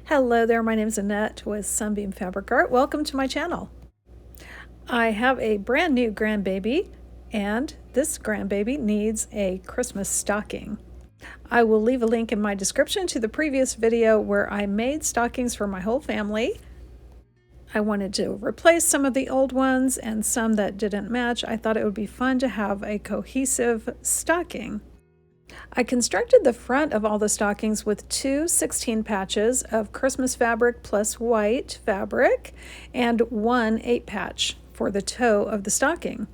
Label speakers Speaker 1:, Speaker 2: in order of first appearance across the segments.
Speaker 1: Hello there, my name is Annette with Sunbeam Fabric Art. Welcome to my channel. I have a brand new grandbaby, and this grandbaby needs a Christmas stocking. I will leave a link in my description to the previous video where I made stockings for my whole family. I wanted to replace some of the old ones and some that didn't match. I thought it would be fun to have a cohesive stocking. I constructed the front of all the stockings with two 16 patches of Christmas fabric plus white fabric and one 8 patch for the toe of the stocking.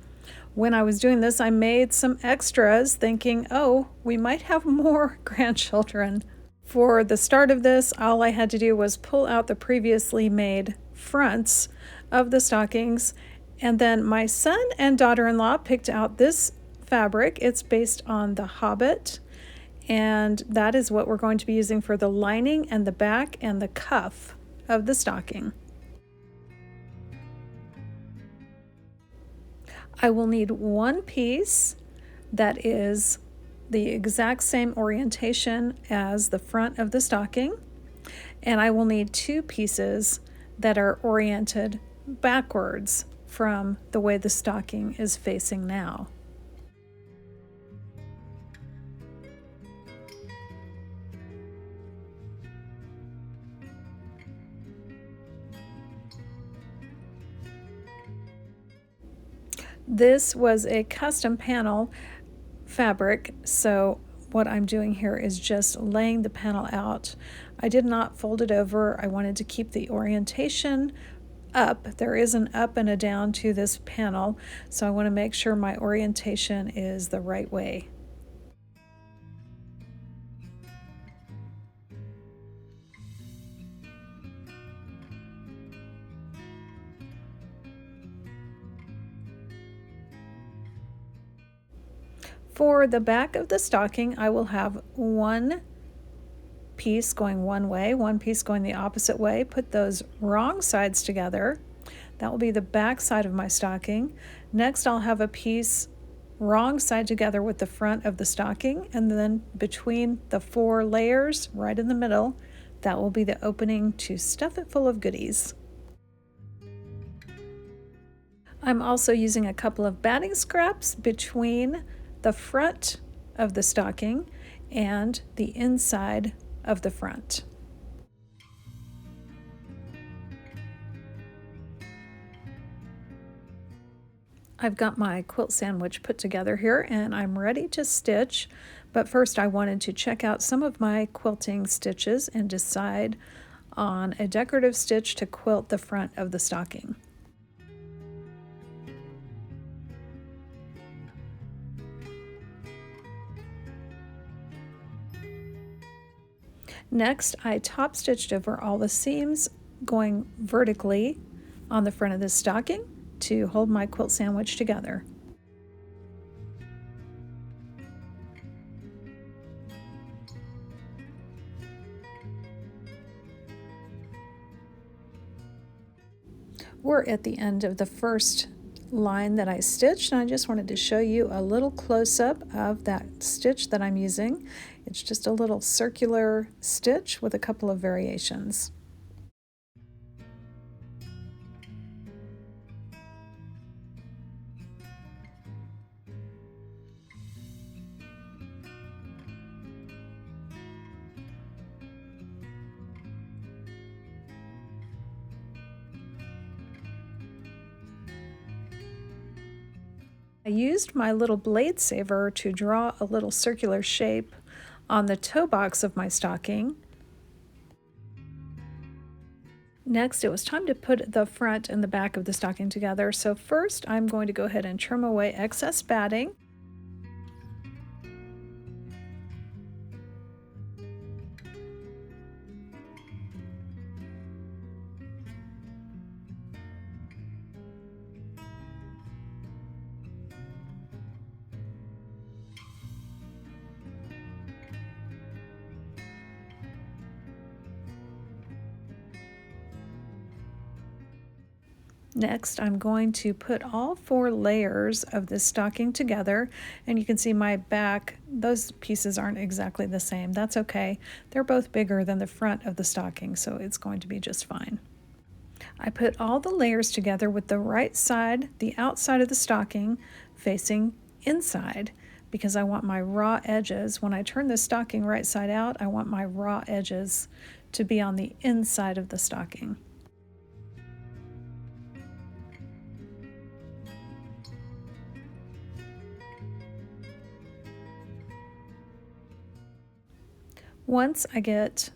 Speaker 1: When I was doing this, I made some extras thinking, oh, we might have more grandchildren. For the start of this, all I had to do was pull out the previously made fronts of the stockings, and then my son and daughter-in-law picked out this fabric. It's based on The Hobbit, and that is what we're going to be using for the lining and the back and the cuff of the stocking. I will need one piece that is the exact same orientation as the front of the stocking, and I will need two pieces that are oriented backwards from the way the stocking is facing now. This was a custom panel fabric, so what I'm doing here is just laying the panel out. I did not fold it over. I wanted to keep the orientation up. There is an up and a down to this panel, so I want to make sure my orientation is the right way. For the back of the stocking, I will have one piece going one way, one piece going the opposite way. Put those wrong sides together. That will be the back side of my stocking. Next, I'll have a piece wrong side together with the front of the stocking, and then between the 4 layers, right in the middle, that will be the opening to stuff it full of goodies. I'm also using a couple of batting scraps between the front of the stocking and the inside of the front. I've got my quilt sandwich put together here and I'm ready to stitch, but first I wanted to check out some of my quilting stitches and decide on a decorative stitch to quilt the front of the stocking. Next, I top stitched over all the seams going vertically on the front of the stocking to hold my quilt sandwich together. We're at the end of the first line that I stitched, and I just wanted to show you a little close-up of that stitch that I'm using. It's just a little circular stitch with a couple of variations. I used my little blade saver to draw a little circular shape on the toe box of my stocking. Next, it was time to put the front and the back of the stocking together. So first, I'm going to go ahead and trim away excess batting. Next, I'm going to put all 4 layers of this stocking together, and you can see my back, those pieces aren't exactly the same. That's okay. They're both bigger than the front of the stocking, so it's going to be just fine. I put all the layers together with the right side, the outside of the stocking, facing inside, because I want my raw edges. When I turn the stocking right side out, I want my raw edges to be on the inside of the stocking. Once I get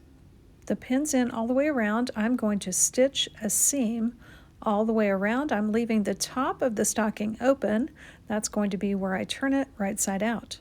Speaker 1: the pins in all the way around, I'm going to stitch a seam all the way around. I'm leaving the top of the stocking open. That's going to be where I turn it right side out.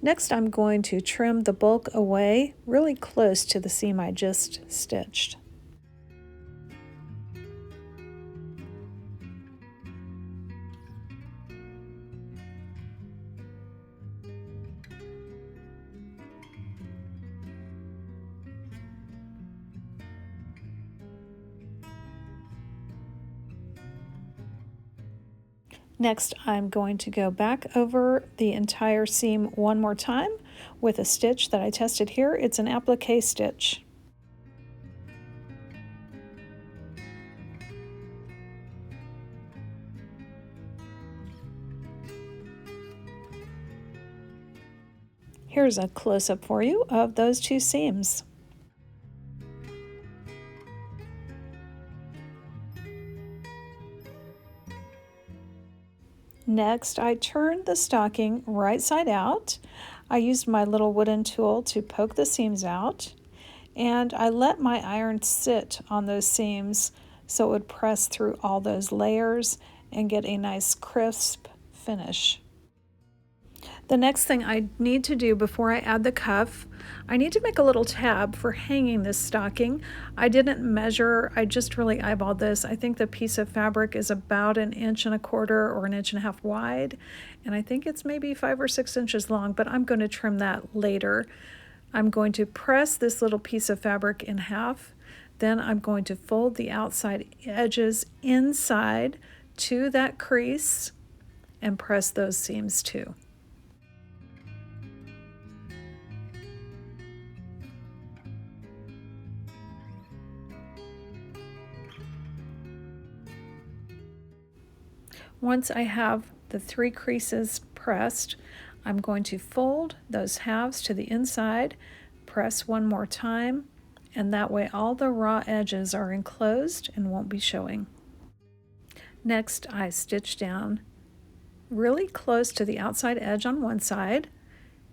Speaker 1: Next, I'm going to trim the bulk away really close to the seam I just stitched. Next, I'm going to go back over the entire seam one more time with a stitch that I tested here. It's an applique stitch. Here's a close-up for you of those 2 seams. Next, I turned the stocking right side out. I used my little wooden tool to poke the seams out, and I let my iron sit on those seams so it would press through all those layers and get a nice crisp finish. The next thing I need to do before I add the cuff, I need to make a little tab for hanging this stocking. I didn't measure, I just really eyeballed this. I think the piece of fabric is about 1.25 inches or 1.5 inches wide, and I think it's maybe 5 or 6 inches long, but I'm going to trim that later. I'm going to press this little piece of fabric in half, then I'm going to fold the outside edges inside to that crease and press those seams too. Once I have the 3 creases pressed, I'm going to fold those halves to the inside, press one more time, and that way all the raw edges are enclosed and won't be showing. Next, I stitch down really close to the outside edge on one side.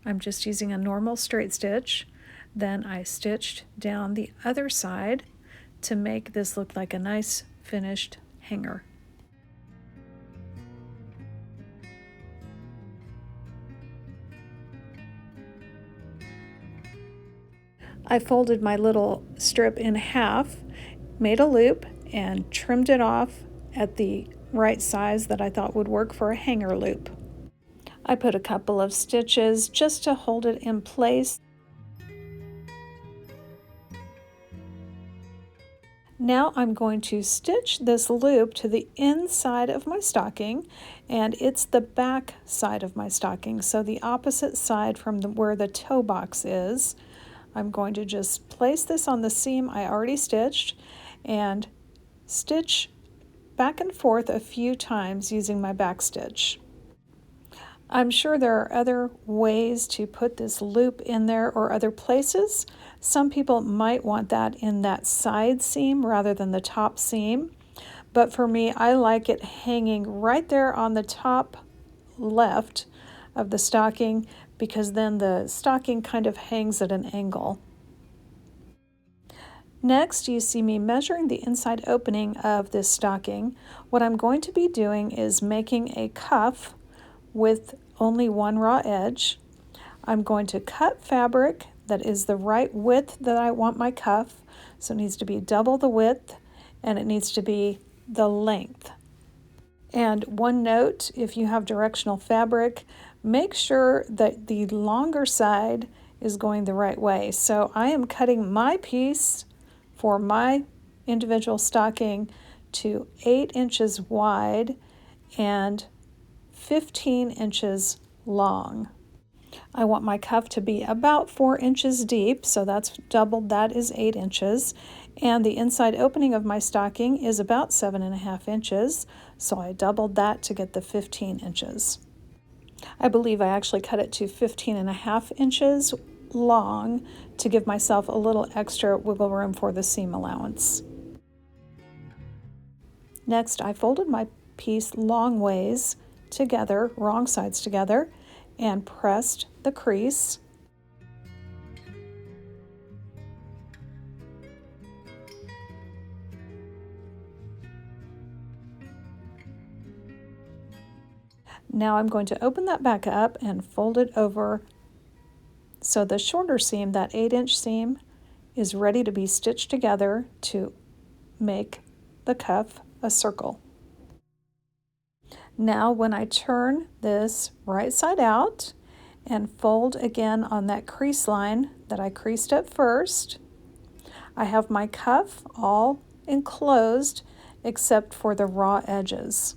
Speaker 1: I'm just using a normal straight stitch. Then I stitched down the other side to make this look like a nice finished hanger. I folded my little strip in half, made a loop, and trimmed it off at the right size that I thought would work for a hanger loop. I put a couple of stitches just to hold it in place. Now I'm going to stitch this loop to the inside of my stocking, and it's the back side of my stocking, so the opposite side from where the toe box is. I'm going to just place this on the seam I already stitched and stitch back and forth a few times using my back stitch. I'm sure there are other ways to put this loop in there or other places. Some people might want that in that side seam rather than the top seam, but for me, I like it hanging right there on the top left of the stocking, because then the stocking kind of hangs at an angle. Next, you see me measuring the inside opening of this stocking. What I'm going to be doing is making a cuff with only one raw edge. I'm going to cut fabric that is the right width that I want my cuff. So it needs to be double the width and it needs to be the length. And one note, if you have directional fabric, make sure that the longer side is going the right way. So I am cutting my piece for my individual stocking to 8 inches wide and 15 inches long. I want my cuff to be about 4 inches deep, so that's doubled, that is 8 inches. And the inside opening of my stocking is about 7.5 inches, so I doubled that to get the 15 inches. I believe I actually cut it to 15.5 inches long to give myself a little extra wiggle room for the seam allowance. Next, I folded my piece long ways together, wrong sides together, and pressed the crease. Now I'm going to open that back up and fold it over so the shorter seam, that 8-inch seam, is ready to be stitched together to make the cuff a circle. Now when I turn this right side out and fold again on that crease line that I creased at first, I have my cuff all enclosed except for the raw edges.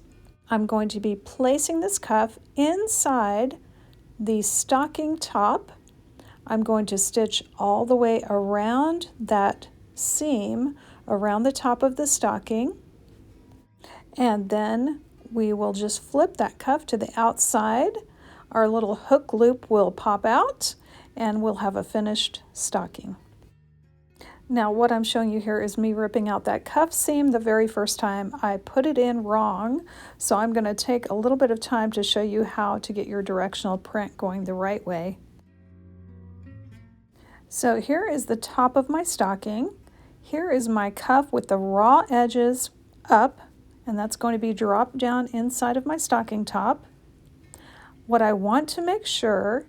Speaker 1: I'm going to be placing this cuff inside the stocking top. I'm going to stitch all the way around that seam, around the top of the stocking, and then we will just flip that cuff to the outside. Our little hook loop will pop out and we'll have a finished stocking. Now what I'm showing you here is me ripping out that cuff seam the very first time. I put it in wrong, so I'm going to take a little bit of time to show you how to get your directional print going the right way. So here is the top of my stocking. Here is my cuff with the raw edges up, and that's going to be dropped down inside of my stocking top. What I want to make sure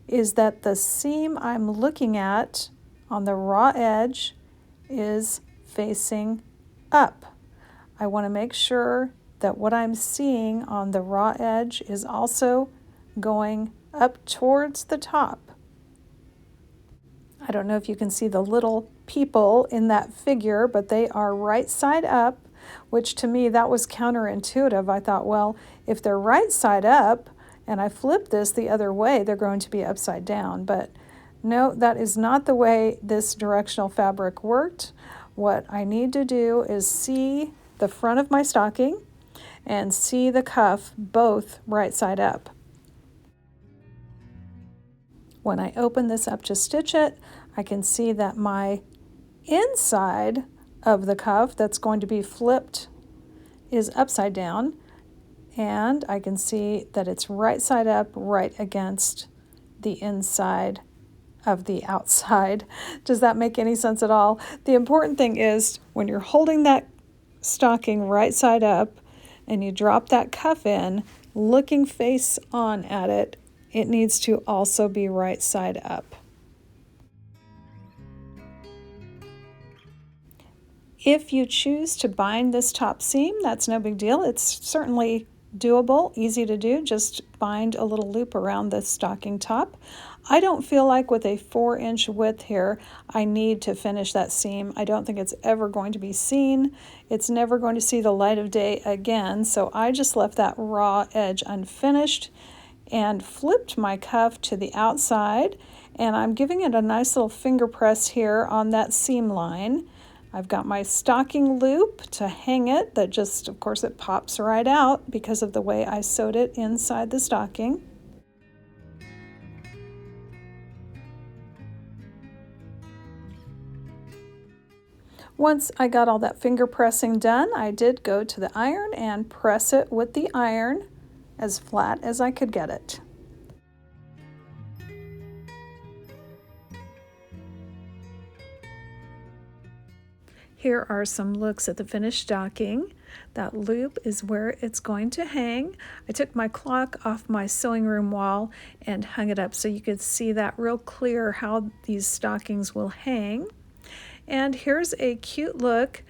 Speaker 1: is that the seam I'm looking at on the raw edge is facing up. I want to make sure that what I'm seeing on the raw edge is also going up towards the top. I don't know if you can see the little people in that figure, but they are right side up, which to me that was counterintuitive. I thought, well, if they're right side up and I flip this the other way, they're going to be upside down. But no, that is not the way this directional fabric worked. What I need to do is see the front of my stocking and see the cuff both right side up. When I open this up to stitch it, I can see that my inside of the cuff that's going to be flipped is upside down, and I can see that it's right side up right against the inside of the outside. Does that make any sense at all? The important thing is when you're holding that stocking right side up and you drop that cuff in, looking face on at it, it needs to also be right side up. If you choose to bind this top seam, that's no big deal. It's certainly doable, easy to do. Just bind a little loop around the stocking top. I don't feel like with a 4-inch width here, I need to finish that seam. I don't think it's ever going to be seen. It's never going to see the light of day again, so I just left that raw edge unfinished and flipped my cuff to the outside, and I'm giving it a nice little finger press here on that seam line. I've got my stocking loop to hang it that just, of course, it pops right out because of the way I sewed it inside the stocking. Once I got all that finger pressing done, I did go to the iron and press it with the iron as flat as I could get it. Here are some looks at the finished stocking. That loop is where it's going to hang. I took my clock off my sewing room wall and hung it up so you could see that real clear how these stockings will hang. And here's a cute look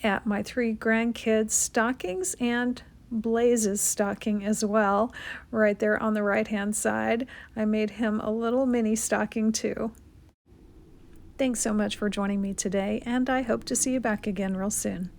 Speaker 1: at my 3 grandkids' stockings and Blaze's stocking as well, right there on the right-hand side. I made him a little mini stocking too. Thanks so much for joining me today, and I hope to see you back again real soon.